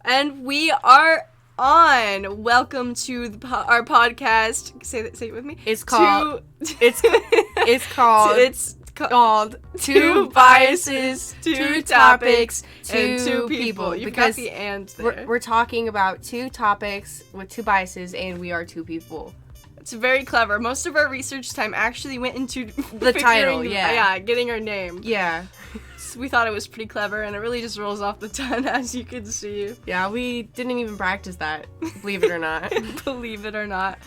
And we are on. Welcome to our podcast. Say it with me. It's called Two Biases, Two Topics, Two People. You've because got the and there. we're talking about two topics with two biases, and we are two people. It's very clever. Most of our research time actually went into The title, getting our name. Yeah. So we thought it was pretty clever, and it really just rolls off the tongue, as you can see. Yeah, we didn't even practice that, believe it or not. Believe it or not.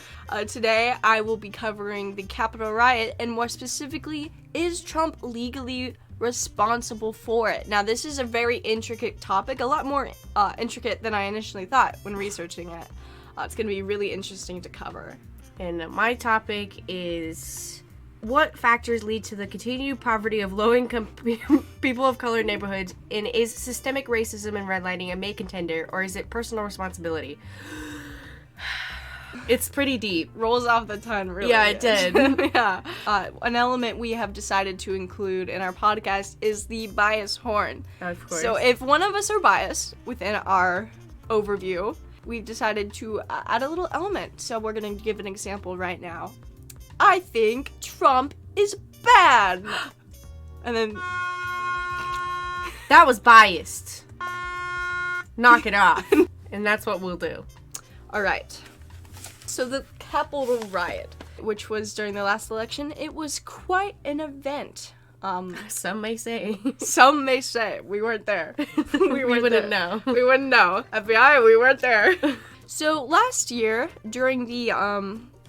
Today, I will be covering the Capital Riot, and more specifically, is Trump legally responsible for it? Now, this is a very intricate topic, a lot more intricate than I initially thought when researching it. It's going to be really interesting to cover. And my topic is... what factors lead to the continued poverty of low-income people of color neighborhoods, and is systemic racism and redlining a main contender, or is it personal responsibility? It's pretty deep. Rolls off the tongue, really. Yeah, it did. Yeah. An element we have decided to include in our podcast is the bias horn. Of course. So if one of us are biased within our overview, we've decided to add a little element. So we're going to give an example right now. I think Trump is bad. And then... that was biased. Knock it off. And that's what we'll do. Alright. So the Capital Riot, which was during the last election, it was quite an event. Some may say. Some may say. We weren't there. We wouldn't know. We wouldn't know. FBI, we weren't there. So last year, during the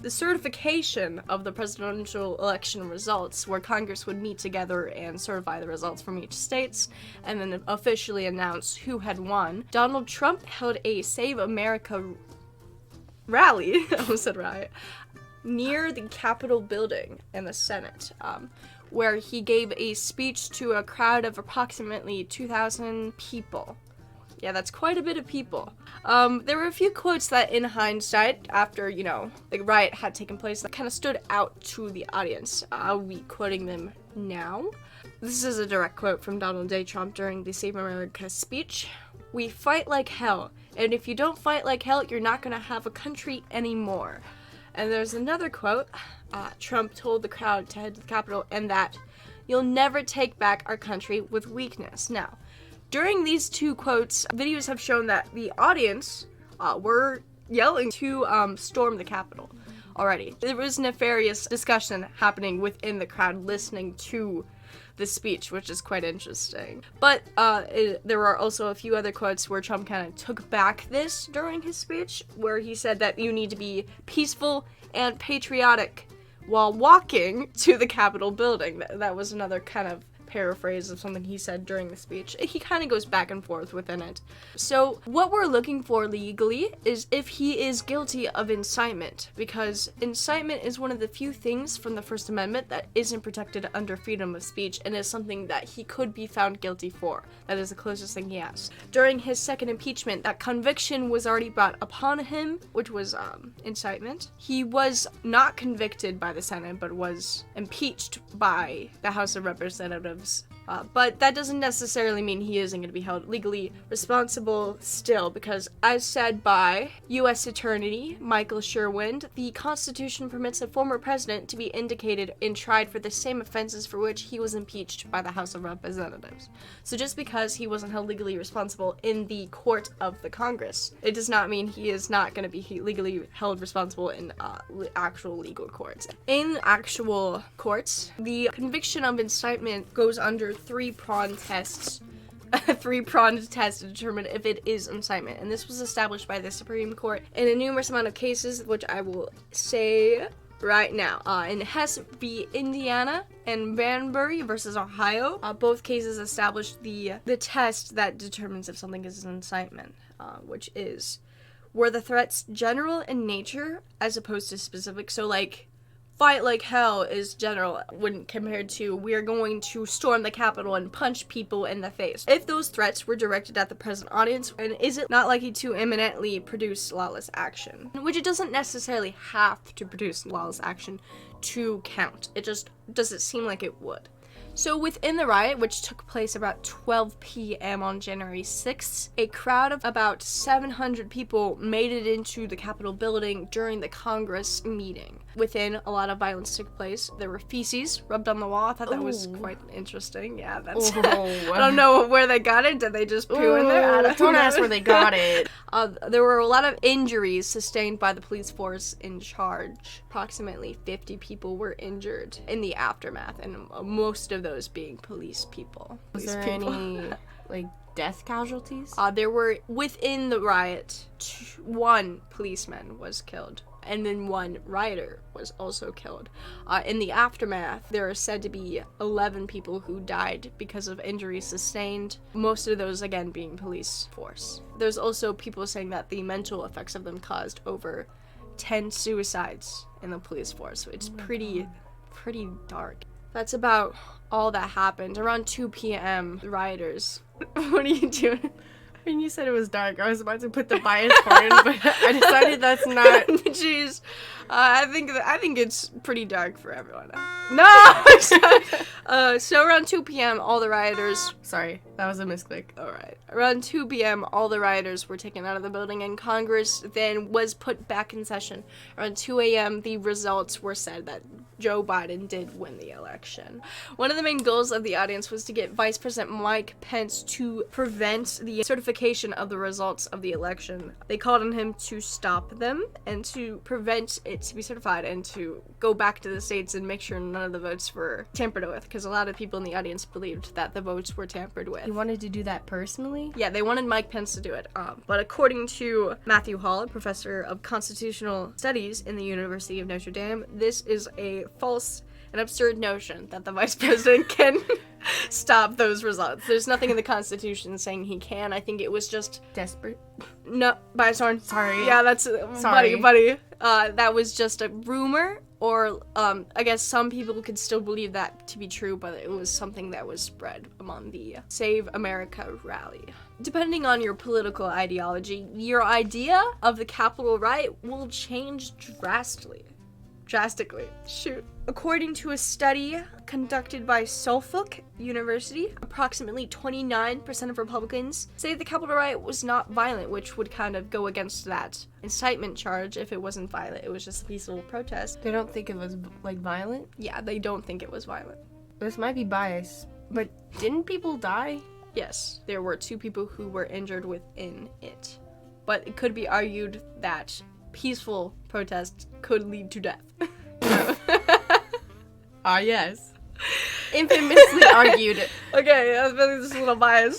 certification of the presidential election results, where Congress would meet together and certify the results from each state, and then officially announce who had won, Donald Trump held a Save America rally, I almost said riot, near the Capitol building in the Senate, where he gave a speech to a crowd of approximately 2,000 people. Yeah, that's quite a bit of people. There were a few quotes that, in hindsight, after, the riot had taken place, that kind of stood out to the audience. I'll be quoting them now. This is a direct quote from Donald J. Trump during the Save America speech. "We fight like hell, and if you don't fight like hell, you're not gonna have a country anymore." And there's another quote. Trump told the crowd to head to the Capitol, and that, "You'll never take back our country with weakness." Now, during these two quotes, videos have shown that the audience were yelling to storm the Capitol already. There was nefarious discussion happening within the crowd listening to the speech, which is quite interesting. But there were also a few other quotes where Trump kind of took back this during his speech, where he said that you need to be peaceful and patriotic while walking to the Capitol building. That was another kind of paraphrase of something he said during the speech. He kind of goes back and forth within it. So what we're looking for legally is if he is guilty of incitement, because incitement is one of the few things from the First Amendment that isn't protected under freedom of speech, and is something that he could be found guilty for. That is the closest thing he has. During his second impeachment, that conviction was already brought upon him, which was incitement. He was not convicted by the Senate, but was impeached by the House of Representatives. But that doesn't necessarily mean he isn't going to be held legally responsible still, because as said by U.S. Attorney Michael Sherwind, the Constitution permits a former president to be indicated and tried for the same offenses for which he was impeached by the House of Representatives. So just because he wasn't held legally responsible in the court of the Congress, it does not mean he is not going to be legally held responsible in actual legal courts. In actual courts, the conviction of incitement goes under three-pronged tests. A three-pronged test to determine if it is incitement. And this was established by the Supreme Court in a numerous amount of cases, which I will say right now. In Hess v. Indiana and Banbury versus Ohio, both cases established the test that determines if something is an incitement, which is, were the threats general in nature as opposed to specific? So, like, fight like hell is general when compared to we are going to storm the Capitol and punch people in the face. If those threats were directed at the present audience, and is it not likely to imminently produce lawless action? Which it doesn't necessarily have to produce lawless action to count. It just doesn't seem like it would. So within the riot, which took place about 12 p.m. on January 6th, a crowd of about 700 people made it into the Capitol building during the Congress meeting. Within, a lot of violence took place. There were feces rubbed on the wall. I thought that was quite interesting. Yeah, that's... I don't know where they got it. Did they just poo in there? Don't ask where they got it. There were a lot of injuries sustained by the police force in charge. Approximately 50 people were injured in the aftermath, and most of those being police people. Was there any, like, death casualties? There were, within the riot, one policeman was killed, and then one rioter was also killed. In the aftermath, there are said to be 11 people who died because of injuries sustained, most of those, again, being police force. There's also people saying that the mental effects of them caused over 10 suicides in the police force, so it's pretty dark. That's about all that happened. Around 2 p.m., the rioters... What are you doing? When you said it was dark, I was about to put the bias part in, but I decided that's not... Jeez. I think it's pretty dark for everyone. No! So around 2 p.m., all the rioters... Sorry, that was a misclick. Alright. Around 2 p.m., all the rioters were taken out of the building, and Congress then was put back in session. Around 2 a.m., the results were said that Joe Biden did win the election. One of the main goals of the audience was to get Vice President Mike Pence to prevent the certification of the results of the election. They called on him to stop them and to prevent it to be certified and to go back to the states and make sure none of the votes were tampered with, because a lot of people in the audience believed that the votes were tampered with. He wanted to do that personally? Yeah, they wanted Mike Pence to do it. But according to Matthew Hall, a professor of constitutional studies in the University of Notre Dame, this is a false and absurd notion that the vice president can stop those results. There's nothing in the Constitution saying he can. I think it was just... Desperate? No, Biasorn. Sorry. Yeah, that's... Sorry. Buddy. That was just a rumor, or I guess some people could still believe that to be true, but it was something that was spread among the Save America rally. Depending on your political ideology, your idea of the Capitol riot will change drastically. Shoot. According to a study conducted by Suffolk University, approximately 29% of Republicans say the Capitol riot was not violent, which would kind of go against that incitement charge if it wasn't violent. It was just a peaceful protest. They don't think it was, like, violent? Yeah, they don't think it was violent. This might be biased, but didn't people die? Yes, there were 2 people who were injured within it. But it could be argued that peaceful protests could lead to death. Yes. Infamously argued. Okay, I feel like this is a little biased.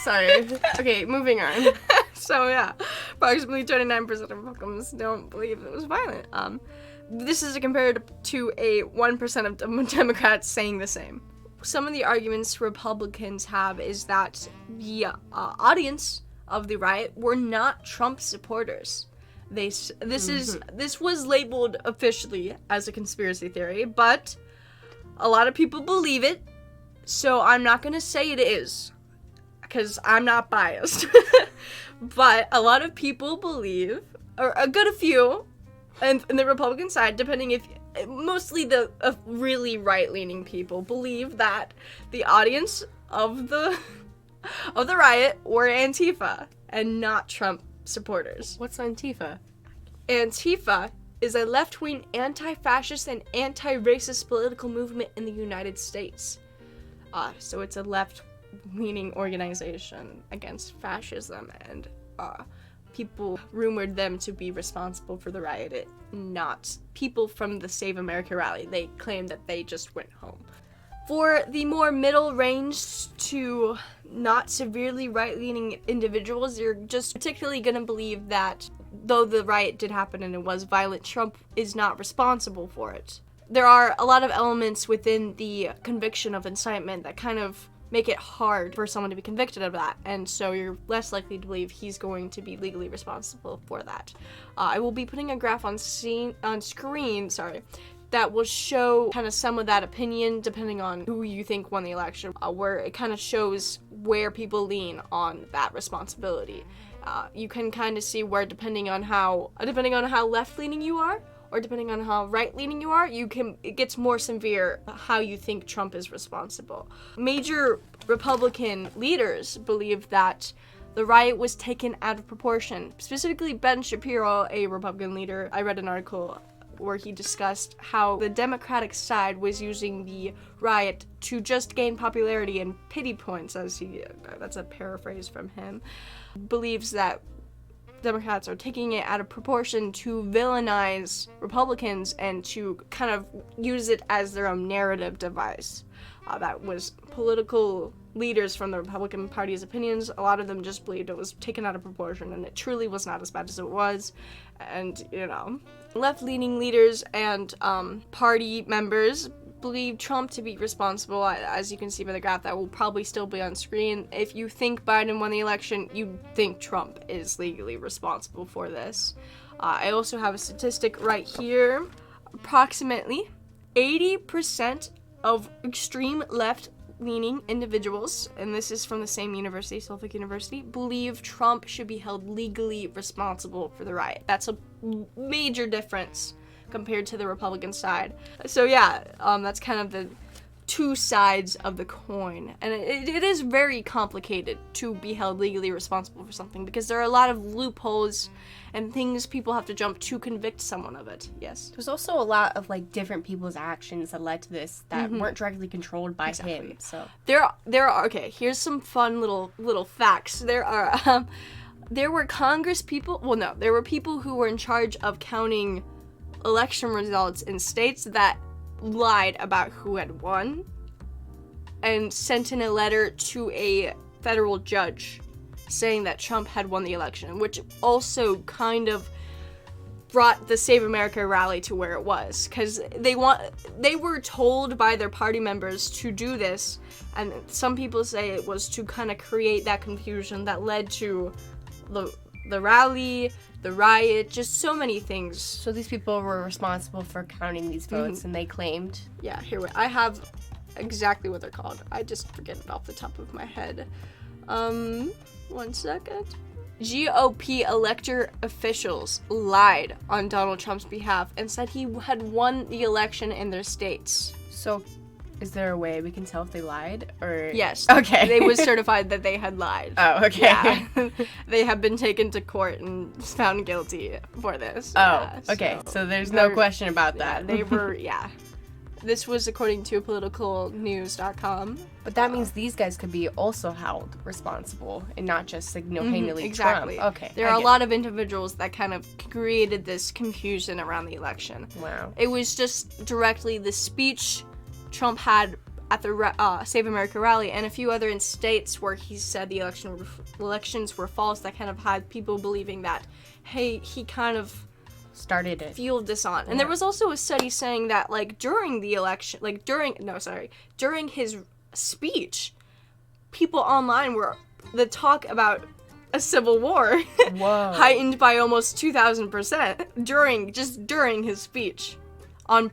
Sorry. Okay, moving on. So yeah, approximately 29% of Republicans don't believe it was violent. This is compared to a 1% of Democrats saying the same. Some of the arguments Republicans have is that the audience of the riot were not Trump supporters. This was labeled officially as a conspiracy theory, but a lot of people believe it, so I'm not gonna say it is, because I'm not biased. But a lot of people believe, or a good few, and the Republican side, depending if, mostly the really right-leaning people believe that the audience of the riot were Antifa and not Trump supporters. What's Antifa? Antifa is a left-wing anti-fascist and anti-racist political movement in the United States. So it's a left-leaning organization against fascism, and people rumored them to be responsible for the riot, not people from the Save America rally. They claim that they just went home. For the more middle range to not severely right-leaning individuals, you're just particularly going to believe that though the riot did happen and it was violent, Trump is not responsible for it. There are a lot of elements within the conviction of incitement that kind of make it hard for someone to be convicted of that, and so you're less likely to believe he's going to be legally responsible for that. I will be putting a graph on screen, that will show kind of some of that opinion depending on who you think won the election, where it kind of shows where people lean on that responsibility. You can kind of see where depending on how left-leaning you are, or depending on how right-leaning you are, it gets more severe how you think Trump is responsible. Major Republican leaders believe that the riot was taken out of proportion. Specifically, Ben Shapiro, a Republican leader, I read an article where he discussed how the Democratic side was using the riot to just gain popularity and pity points, that's a paraphrase from him, believes that Democrats are taking it out of proportion to villainize Republicans and to kind of use it as their own narrative device. That was political leaders from the Republican Party's opinions. A lot of them just believed it was taken out of proportion, and it truly was not as bad as it was. And, left-leaning leaders and party members believe Trump to be responsible, as you can see by the graph that will probably still be on screen. If you think Biden won the election, you think Trump is legally responsible for this. I also have a statistic right here. Approximately 80% of extreme left-leaning individuals, and this is from the same university, Suffolk University, believe Trump should be held legally responsible for the riot. That's a major difference compared to the Republican side. So yeah, that's kind of the two sides of the coin. And it is very complicated to be held legally responsible for something because there are a lot of loopholes and things people have to jump to convict someone of it. Yes. There's also a lot of different people's actions that led to this that weren't directly controlled by him. So there are okay, here's some fun little facts. There were Congress people, there were people who were in charge of counting election results in states that lied about who had won and sent in a letter to a federal judge saying that Trump had won the election, which also kind of brought the Save America rally to where it was, because they were told by their party members to do this, and some people say it was to kind of create that confusion that led to the rally, the riot, just so many things. So these people were responsible for counting these votes, and they claimed... Yeah, I have exactly what they're called. I just forget it off the top of my head. 1 second. GOP elected officials lied on Donald Trump's behalf and said he had won the election in their states. So, is there a way we can tell if they lied, or... Yes. Okay. They was certified that they had lied. Oh, okay. Yeah. They have been taken to court and found guilty for this. Oh, yeah, okay. So there's no question about that. Yeah, they were, yeah. This was according to politicalnews.com. But that means these guys could be also held responsible and not just single-handedly exactly. Trump. Okay. There are a lot of individuals that kind of created this confusion around the election. Wow. It was just directly the speech Trump had at the Save America rally and a few other in states where he said the elections were false that kind of had people believing that, hey, he kind of started it. Fueled this on. And there was also a study saying that, during the election, during his speech, people online the talk about a civil war heightened by almost 2,000% during his speech on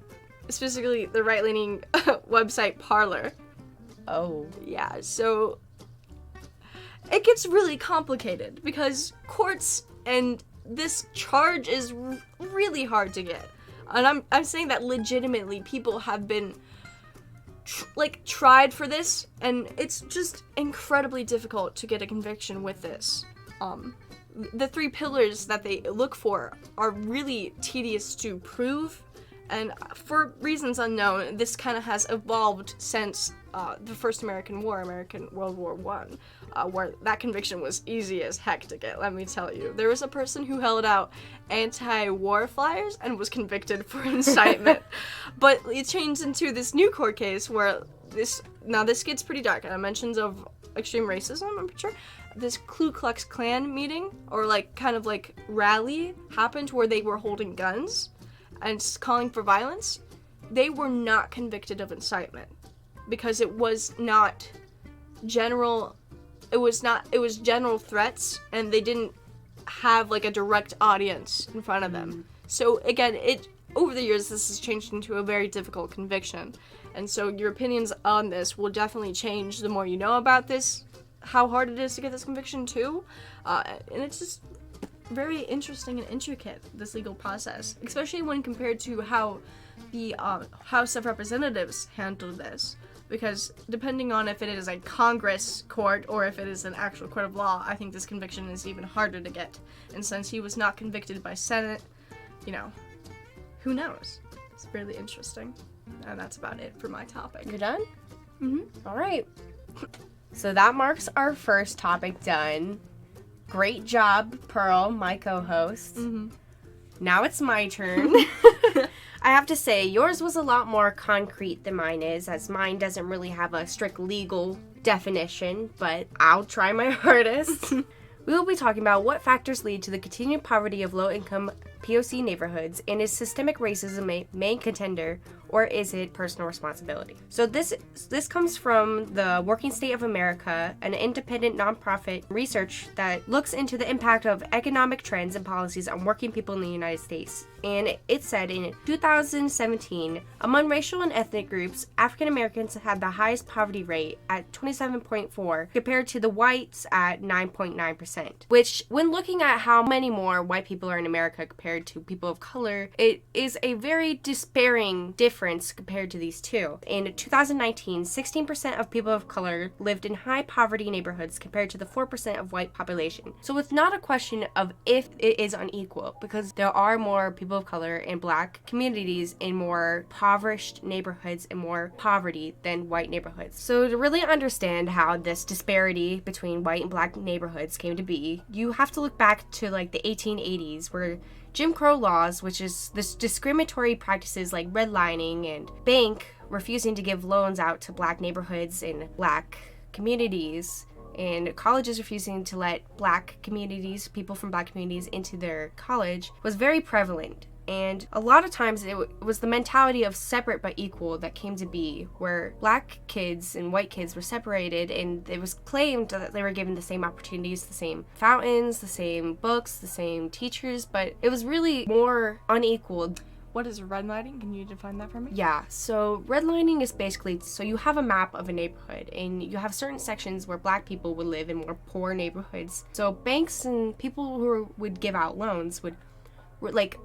specifically the right-leaning website Parler. Oh. Yeah, so it gets really complicated because courts and this charge is really hard to get. And I'm saying that legitimately people have been tried for this, and it's just incredibly difficult to get a conviction with this. The 3 pillars that they look for are really tedious to prove, and for reasons unknown, this kind of has evolved since the first American World War I, where that conviction was easy as heck to get, let me tell you. There was a person who held out anti-war flyers and was convicted for incitement. But it changed into this new court case where this gets pretty dark, and mentions of extreme racism, I'm pretty sure. This Ku Klux Klan meeting, or rally, happened where they were holding guns and calling for violence. They were not convicted of incitement because it was not general. It was general threats, and they didn't have a direct audience in front of them. So again, over the years this has changed into a very difficult conviction, and so your opinions on this will definitely change the more you know about this, how hard it is to get this conviction too, and it's just very interesting and intricate, this legal process, especially when compared to how the House of Representatives handled this. Because depending on if it is a Congress court or if it is an actual court of law, I think this conviction is even harder to get. And since he was not convicted by Senate, who knows? It's really interesting. And that's about it for my topic. You're done? Mm-hmm. All right. So that marks our first topic done. Great job, Pearl, my co-host. Mm-hmm. Now it's my turn. I have to say, yours was a lot more concrete than mine is, as mine doesn't really have a strict legal definition, but I'll try my hardest. We will be talking about what factors lead to the continued poverty of low-income POC neighborhoods, and is systemic racism a main contender, or is it personal responsibility? So this comes from the Working State of America, an independent nonprofit research that looks into the impact of economic trends and policies on working people in the United States. And it said in 2017, among racial and ethnic groups, African Americans had the highest poverty rate at 27.4 compared to the whites at 9.9%, which when looking at how many more white people are in America compared to people of color, it is a very despairing difference compared to these two. In 2019, 16% of people of color lived in high poverty neighborhoods compared to the 4% of white population. So it's not a question of if it is unequal, because there are more people of color in black communities in more impoverished neighborhoods and more poverty than white neighborhoods. So to really understand how this disparity between white and black neighborhoods came to be, you have to look back to like the 1880s, where Jim Crow laws, which is this discriminatory practices like redlining and bank refusing to give loans out to black neighborhoods and black communities, and colleges refusing to let black communities, people from black communities, into their college, was very prevalent. And a lot of times it was the mentality of separate but equal that came to be, where black kids and white kids were separated, and it was claimed that they were given the same opportunities, the same fountains, the same books, the same teachers, but it was really more unequal. What is redlining? Can you define that for me? Yeah, so redlining is basically, so you have a map of a neighborhood, and you have certain sections where black people would live in more poor neighborhoods. So banks and people who would give out loans would like,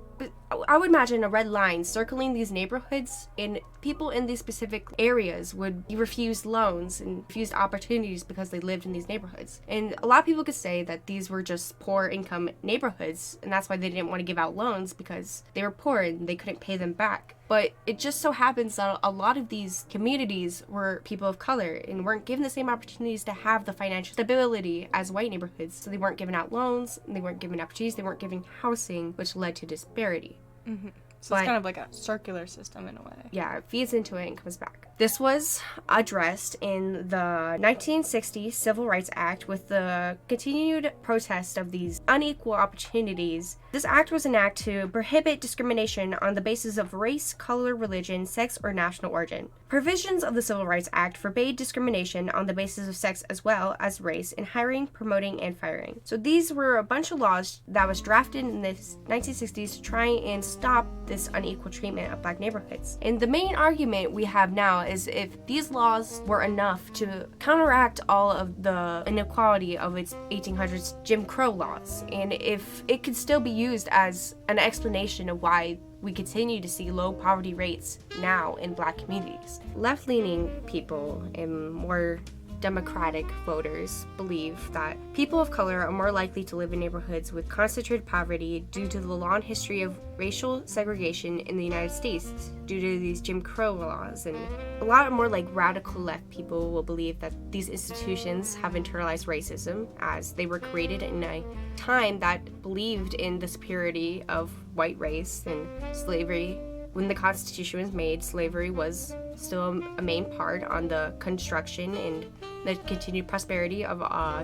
I would imagine a red line circling these neighborhoods, and people in these specific areas would be refused loans and refused opportunities because they lived in these neighborhoods. And a lot of people could say that these were just poor income neighborhoods, and that's why they didn't want to give out loans, because they were poor and they couldn't pay them back. But it just so happens that a lot of these communities were people of color and weren't given the same opportunities to have the financial stability as white neighborhoods. So they weren't given out loans, and they weren't given opportunities, they weren't given housing, which led to disparity. Mm-hmm. So it's kind of like a circular system in a way. Yeah, it feeds into it and comes back. This was addressed in the 1960 Civil Rights Act with the continued protest of these unequal opportunities. This act was enacted to prohibit discrimination on the basis of race, color, religion, sex, or national origin. Provisions of the Civil Rights Act forbade discrimination on the basis of sex as well as race in hiring, promoting, and firing. So these were a bunch of laws that was drafted in the 1960s to try and stop this unequal treatment of black neighborhoods. And the main argument we have now is if these laws were enough to counteract all of the inequality of its 1800s Jim Crow laws, and if it could still be used as an explanation of why we continue to see low poverty rates now in black communities. Left-leaning people and more Democratic voters believe that people of color are more likely to live in neighborhoods with concentrated poverty due to the long history of racial segregation in the United States due to these Jim Crow laws. And a lot more like radical left people will believe that these institutions have internalized racism, as they were created in a time that believed in the superiority of white race and slavery. When the Constitution was made, slavery was still a main part on the construction and the continued prosperity of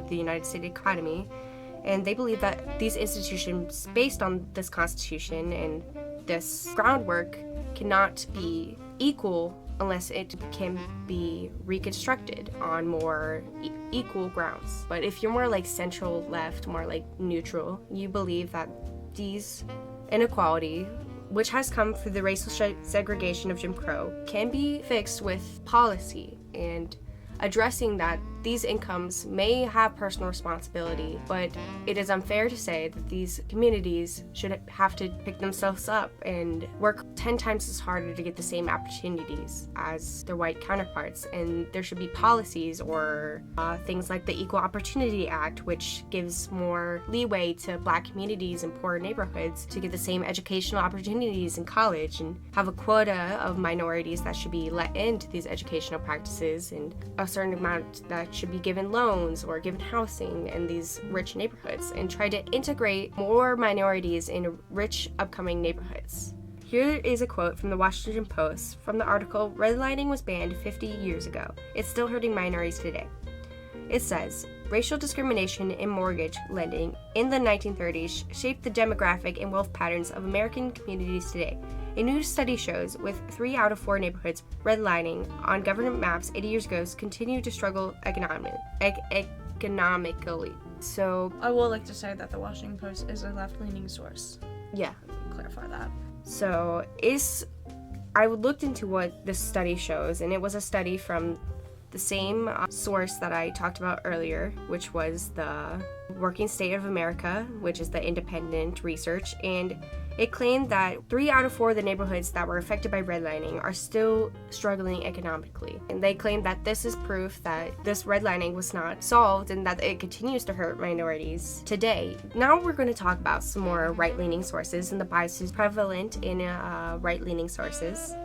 the United States economy. And they believe that these institutions, based on this Constitution and this groundwork, cannot be equal unless it can be reconstructed on more equal grounds. But if you're more like central left, more like neutral, you believe that these inequality, which has come through the racial segregation of Jim Crow, can be fixed with policy and addressing that these incomes may have personal responsibility, but it is unfair to say that these communities should have to pick themselves up and work 10 times as harder to get the same opportunities as their white counterparts. And there should be policies or things like the Equal Opportunity Act, which gives more leeway to Black communities in poor neighborhoods to get the same educational opportunities in college, and have a quota of minorities that should be let into these educational practices, and a certain amount that should be given loans or given housing in these rich neighborhoods, and try to integrate more minorities in rich upcoming neighborhoods. Here is a quote from the Washington Post from the article, "Redlining was banned 50 years ago. It's still hurting minorities today." It says, "Racial discrimination in mortgage lending in the 1930s shaped the demographic and wealth patterns of American communities today. A new study shows with 3 out of 4 neighborhoods redlining on government maps 80 years ago continue to struggle economically." So, I will like to say that the Washington Post is a left-leaning source. yeah. Clarify that. So, I looked into what this study shows, and it was a study from the same source that I talked about earlier, which was the Working State of America, which is the independent research, and it claimed that 3 out of 4 of the neighborhoods that were affected by redlining are still struggling economically. And they claim that this is proof that this redlining was not solved and that it continues to hurt minorities today. Now we're going to talk about some more right-leaning sources and the biases prevalent in right-leaning sources.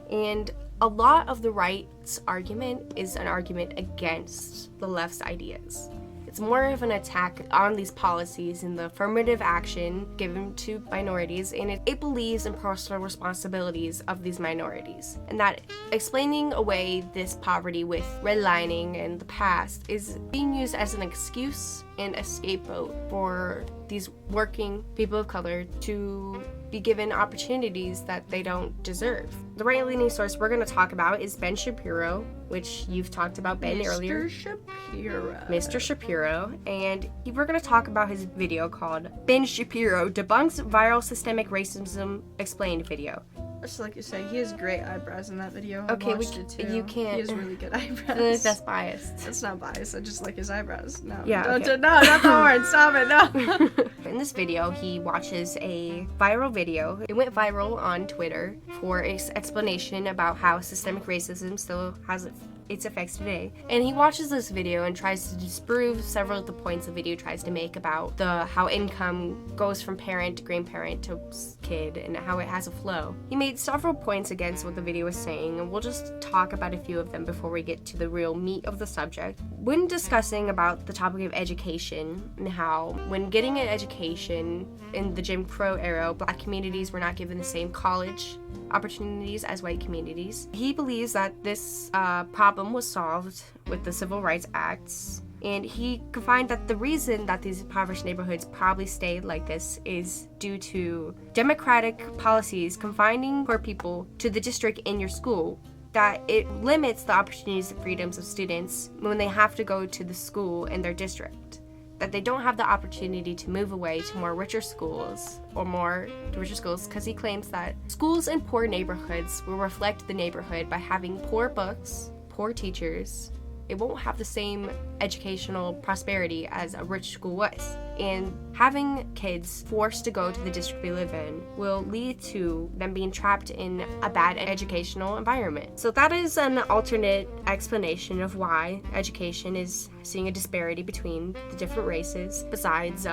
And a lot of the right's argument is an argument against the left's ideas. It's more of an attack on these policies and the affirmative action given to minorities, and it believes in personal responsibilities of these minorities, and that explaining away this poverty with redlining and the past is being used as an excuse and a scapegoat for these working people of color to be given opportunities that they don't deserve. The right-leaning source we're going to talk about is Ben Shapiro, which you've talked about Ben earlier. Mr. Shapiro. And we're going to talk about his video called Ben Shapiro Debunks Viral Systemic Racism Explained video. Just like you say, he has great eyebrows in that video. Okay, I watched it too. You can't. He has really good eyebrows. I feel like that's biased. That's not biased. I just like his eyebrows. No. Yeah. No, not the horn. Stop it. No. In this video, he watches a viral video. It went viral on Twitter for an explanation about how systemic racism still has its effects today. And he watches this video and tries to disprove several of the points the video tries to make about how income goes from parent to grandparent to kid and how it has a flow. He made several points against what the video was saying, and we'll just talk about a few of them before we get to the real meat of the subject. When discussing about the topic of education and how when getting an education in the Jim Crow era, Black communities were not given the same college opportunities as white communities, he believes that this problem was solved with the Civil Rights Acts, and he could find that the reason that these impoverished neighborhoods probably stayed like this is due to democratic policies confining poor people to the district in your school, that it limits the opportunities and freedoms of students when they have to go to the school in their district, that they don't have the opportunity to move away to richer schools because he claims that schools in poor neighborhoods will reflect the neighborhood by having poor books, poor teachers. It won't have the same educational prosperity as a rich school was. And having kids forced to go to the district they live in will lead to them being trapped in a bad educational environment. So that is an alternate explanation of why education is seeing a disparity between the different races besides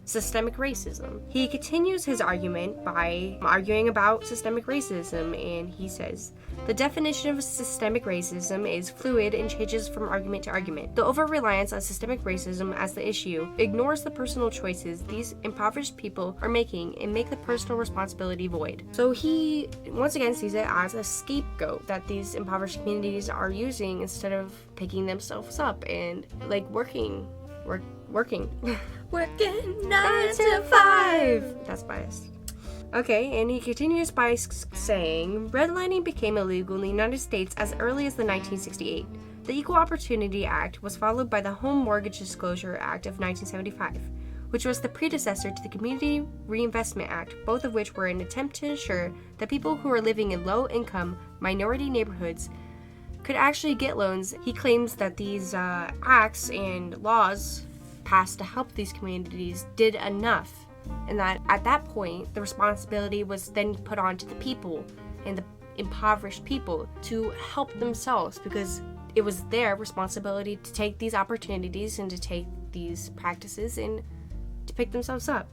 systemic racism. He continues his argument by arguing about systemic racism, and he says, "The definition of systemic racism is fluid and changes from argument to argument. The over-reliance on systemic racism as the issue ignores the personal choices these impoverished people are making and make the personal responsibility void." So he once again sees it as a scapegoat that these impoverished communities are using instead of picking themselves up and working. Working 9 to 5. That's biased. Okay, and he continues by saying, "Redlining became illegal in the United States as early as the 1968. The Equal Opportunity Act was followed by the Home Mortgage Disclosure Act of 1975, which was the predecessor to the Community Reinvestment Act, both of which were an attempt to ensure that people who are living in low-income minority neighborhoods could actually get loans. He claims that these acts and laws passed to help these communities did enough, and that at that point, the responsibility was then put on to the people and the impoverished people to help themselves, because it was their responsibility to take these opportunities and to take these practices and to pick themselves up.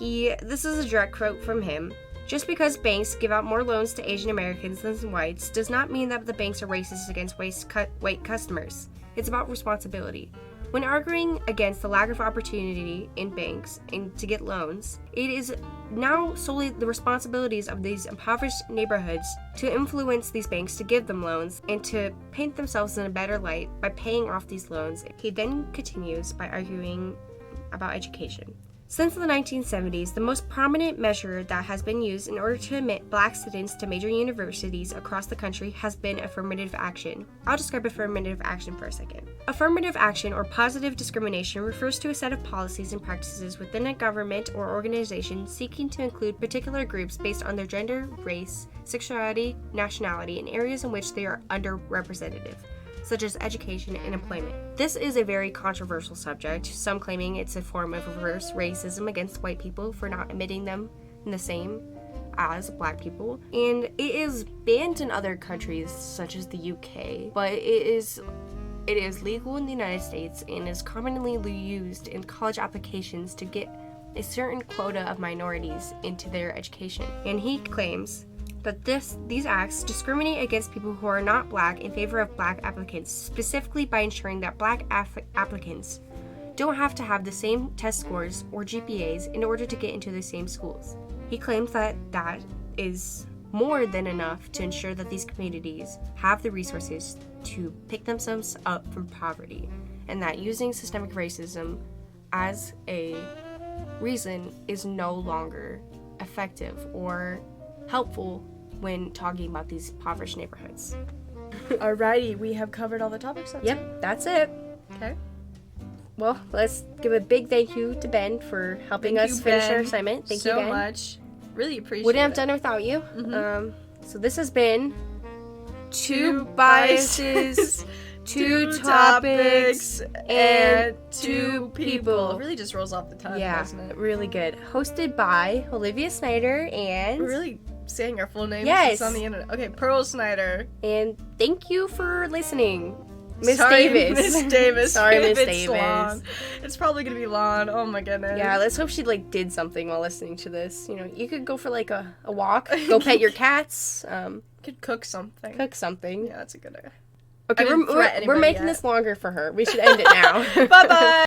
This is a direct quote from him. Just because banks give out more loans to Asian Americans than whites does not mean that the banks are racist against white customers. It's about responsibility. When arguing against the lack of opportunity in banks and to get loans, it is now solely the responsibilities of these impoverished neighborhoods to influence these banks to give them loans and to paint themselves in a better light by paying off these loans. He then continues by arguing about education. Since the 1970s, the most prominent measure that has been used in order to admit black students to major universities across the country has been affirmative action. I'll describe affirmative action for a second. Affirmative action, or positive discrimination, refers to a set of policies and practices within a government or organization seeking to include particular groups based on their gender, race, sexuality, nationality, and areas in which they are underrepresented, such as education and employment. This is a very controversial subject, some claiming it's a form of reverse racism against white people for not admitting them in the same as black people. And it is banned in other countries, such as the UK, but it is legal in the United States and is commonly used in college applications to get a certain quota of minorities into their education. And he claims that these acts discriminate against people who are not black in favor of black applicants, specifically by ensuring that black applicants don't have to have the same test scores or GPAs in order to get into the same schools. He claims that that is more than enough to ensure that these communities have the resources to pick themselves up from poverty, and that using systemic racism as a reason is no longer effective or helpful when talking about these impoverished neighborhoods. Alrighty, we have covered all the topics. Yep, that's it. Okay. Well, let's give a big thank you to Ben for helping us finish our assignment. Thank you, Ben. So much. Really appreciate it. Wouldn't have done it without you. Mm-hmm. So this has been Two Biases, Two Topics, and Two People. It really just rolls off the tongue, doesn't it? Really good. Hosted by Olivia Snyder and... We're really saying our full names. Yes. It's on the internet. Okay, Pearl Snyder. And thank you for listening. Miss Davis. Miss Davis. Sorry, Miss It's Davis. long. It's probably gonna be long. Oh my goodness. Yeah, let's hope she did something while listening to this. You know, you could go for a walk, go pet your cats, Could cook something. cook something. Yeah, that's a good idea. Okay, I didn't threaten we're anybody making yet. this longer for her. We should end it now. Bye-bye.